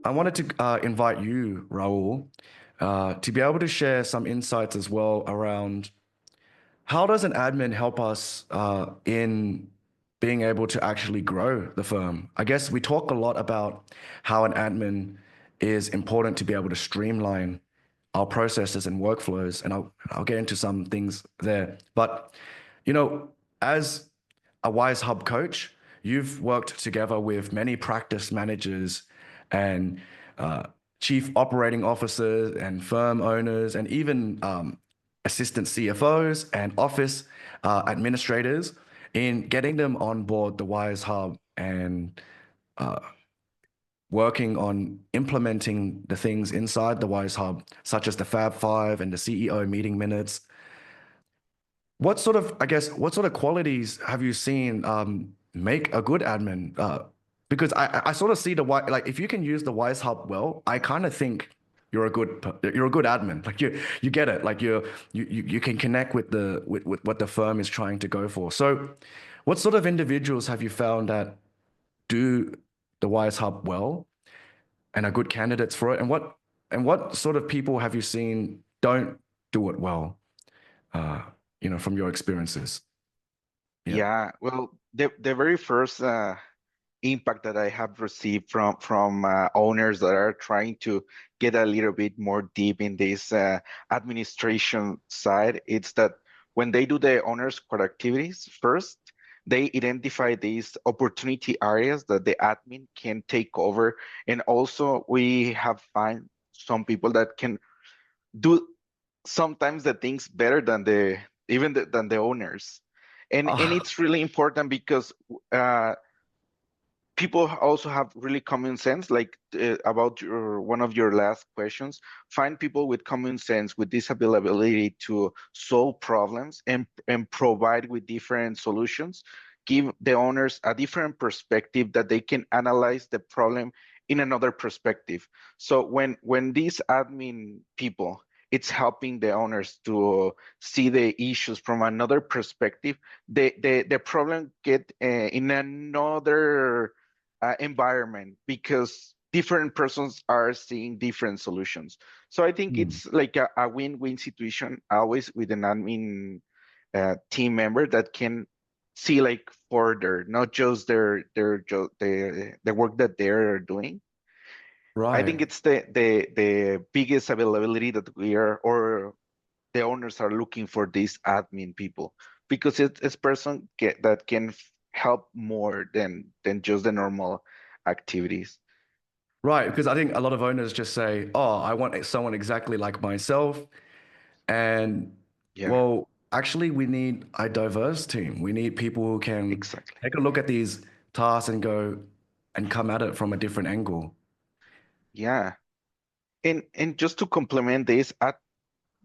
I wanted to invite you, Raul, to be able to share some insights as well around how does an admin help us in being able to actually grow the firm? I guess we talk a lot about how an admin is important to be able to streamline our processes and workflows, and I'll get into some things there. But you know, as a WizeHub coach, you've worked together with many practice managers and uh, chief operating officers and firm owners and even assistant CFOs and office administrators in getting them on board the WizeHub and uh, working on implementing the things inside the WizeHub, such as the Fab Five and the CEO meeting minutes. What sort of, I guess, what sort of qualities have you seen make a good admin? Because I sort of see like if you can use the Wise Hub well, I kind of think you're a good admin. Like you get it. Like you can connect with with what the firm is trying to go for. So, what sort of individuals have you found that do the Wise Hub well and are good candidates for it? And what sort of people have you seen don't do it well? Uh, from your experiences. Yeah. Yeah, well, the very first impact that I have received from owners that are trying to get a little bit more deep in this administration side, it's that when they do the owners' core activities first, they identify these opportunity areas that the admin can take over, and also we have find some people that can do sometimes the things better than than the owners, and Ah, it's really important because uh, people also have really common sense, like about one of your last questions. Find people with common sense, with this ability to solve problems and provide with different solutions, give the owners a different perspective that they can analyze the problem in another perspective. So when these admin people, it's helping the owners to see the issues from another perspective, the problem get in another environment, because different persons are seeing different solutions. So I think hmm. it's like a win-win situation always with an admin team member that can see like further, not just the work that they're doing. I think Right. it's the biggest availability that we are, or the owners are looking for, these admin people, because it's person that can help more than just the normal activities. Right. Because I think a lot of owners just say, oh, I want someone exactly like myself. And Yeah, well, actually, we need a diverse team. We need people who can exactly. take a look at these tasks and go and come at it from a different angle. Yeah. And just to complement this,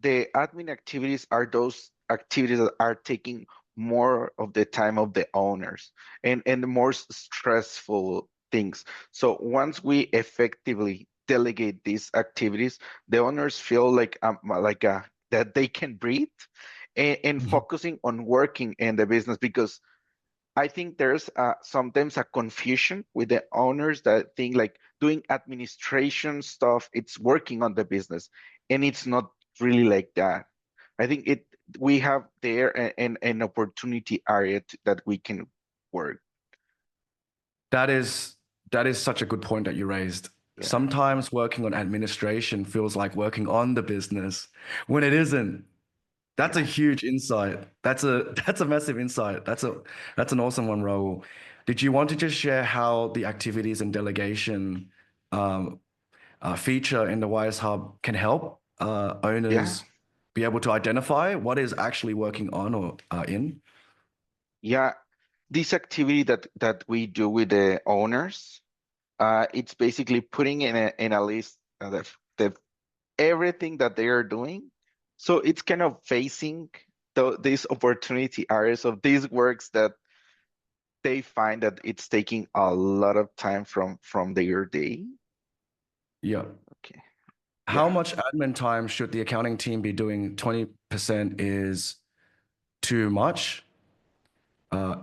the admin activities are those activities that are taking more of the time of the owners, and the more stressful things. So once we effectively delegate these activities, the owners feel that they can breathe, and Mhm. focusing on working in the business, because I think there's sometimes a confusion with the owners that think like doing administration stuff, it's working on the business, and it's not really like that. I think we have there an opportunity area that we can work. That is that is such a good point that you raised. Yeah, Sometimes working on administration feels like working on the business when it isn't. That's a yeah, huge insight. That's a massive insight. That's an awesome one, Raul. Did you want to just share how the activities and delegation um, feature in the Wise Hub can help yeah, owners be able to identify what is actually working on or in? yeah. This activity that we do with the owners, it's basically putting in a list the everything that they are doing. So it's kind of facing these opportunity areas of these works that they find that it's taking a lot of time from their day. Yeah. Okay. How Yeah. much admin time should the accounting team be doing? 20% is too much.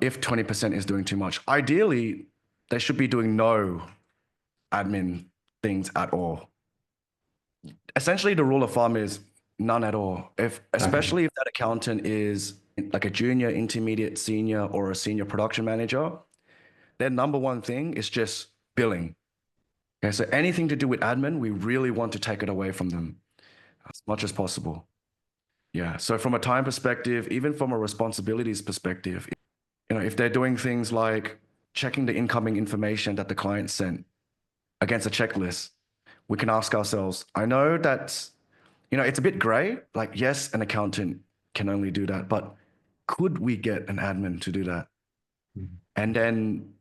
If 20% is doing too much, ideally, they should be doing no admin things at all. Essentially, the rule of thumb is none at all. Especially if that accountant is like a junior, intermediate, senior, or a senior production manager, their number one thing is just billing. Okay, so anything to do with admin, we really want to take it away from them as much as possible. Yeah. So from a time perspective, even from a responsibilities perspective, if they're doing things like checking the incoming information that the client sent against a checklist, we can ask ourselves, I know that, it's a bit gray. Like, yes, an accountant can only do that, but could we get an admin to do that? And then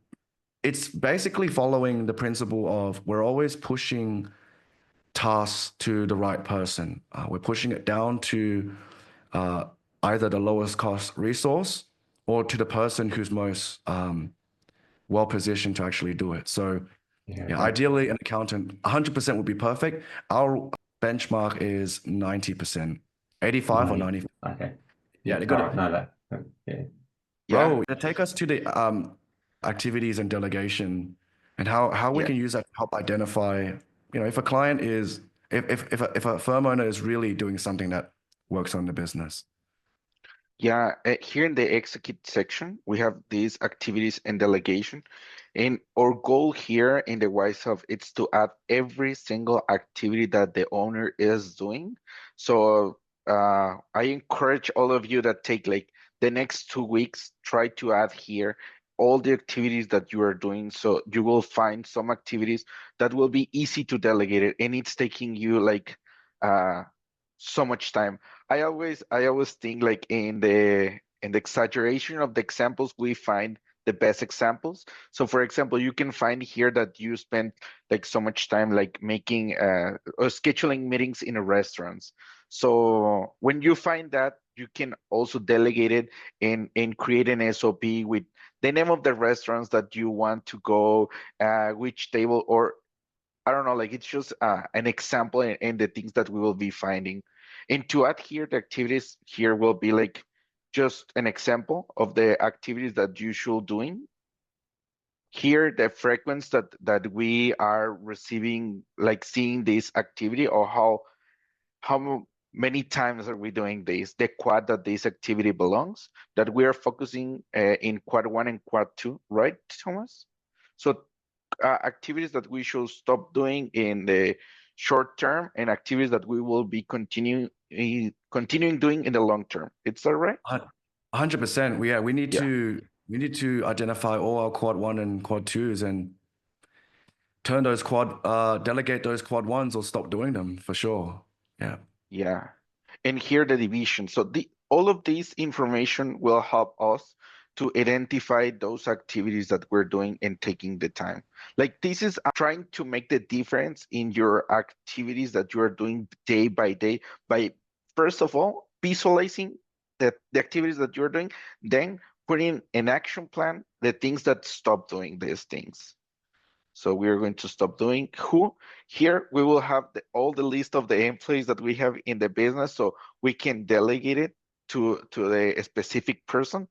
it's basically following the principle of we're always pushing tasks to the right person. We're pushing it down to either the lowest cost resource or to the person who's most well positioned to actually do it. So ideally an accountant, 100% would be perfect. Our benchmark is 90%, 85 or 90. Okay. Yeah, they're good. All right, no, that, yeah. Bro, take us to the activities and delegation and how we can use that to help identify, if a client is, if a firm owner is really doing something that works on the business. Yeah, here in the execute section, we have these activities and delegation. And our goal here in the WizeHub is to add every single activity that the owner is doing. So I encourage all of you that take like the next 2 weeks, try to add here all the activities that you are doing. So you will find some activities that will be easy to delegate it, and it's taking you like so much time. I always think like in the exaggeration of the examples, we find the best examples. So for example, you can find here that you spend like so much time like making or scheduling meetings in a restaurants. So when you find that, you can also delegate it and create an SOP with the name of the restaurants that you want to go, which table, or I don't know, like it's just an example and the things that we will be finding. And to add here, the activities here will be like just an example of the activities that you should doing. Here, the frequency that we are receiving, like seeing this activity, or how many times are we doing this, the quad that this activity belongs, that we are focusing in quad 1 and quad 2, right, Thomas? So activities that we should stop doing in the short term and activities that we will be continuing doing in the long term. Is that right? 100%. We need to identify all our quad 1 and quad 2s and turn those delegate those quad 1s or stop doing them for sure. Yeah. Yeah. And here the division. So all of this information will help us to identify those activities that we're doing and taking the time. Like this is trying to make the difference in your activities that you are doing day by day by, first of all, visualizing the activities that you're doing, then putting an action plan, the things that stop doing these things. So we're going to stop doing who. Here we will have all the list of the employees that we have in the business, so we can delegate it to the specific person.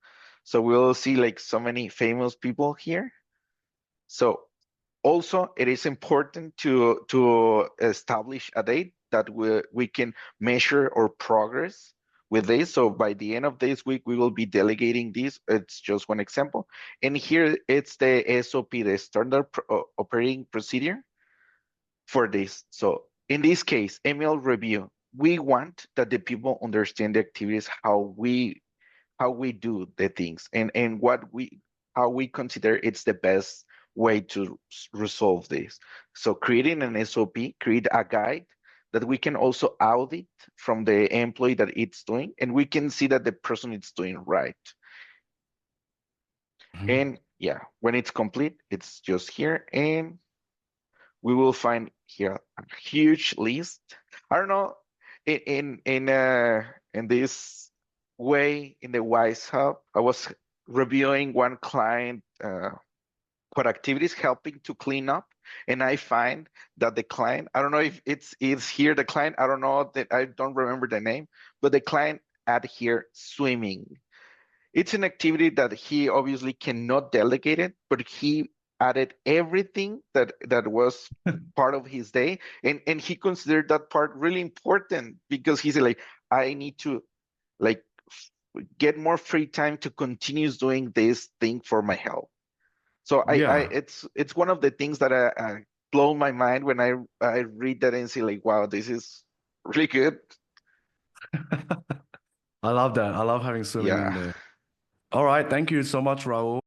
So we'll see like so many famous people here. So also it is important to establish a date that we can measure our progress with this. So by the end of this week, we will be delegating this. It's just one example. And here it's the SOP, the standard operating procedure for this. So in this case, email review, we want that the people understand the activities, how we do the things, and how we consider it's the best way to resolve this. So creating an SOP, create a guide that we can also audit from the employee that it's doing, and we can see that the person is doing right. And yeah, when it's complete, it's just here, and we will find here a huge list. I don't know, in this way in the WizeHub, I was reviewing one client what activities helping to clean up, and I find that the client, I don't know if it's here the client, I don't know, that I don't remember the name, but the client add here swimming. It's an activity that he obviously cannot delegate it, but he added everything that was part of his day, and he considered that part really important because he said like, I need to like get more free time to continue doing this thing for my health. So Yeah. it's one of the things that blow my mind when I read that and say like, wow, this is really good. I love that. I love having swimming in Yeah. there. All right. Thank you so much, Raul.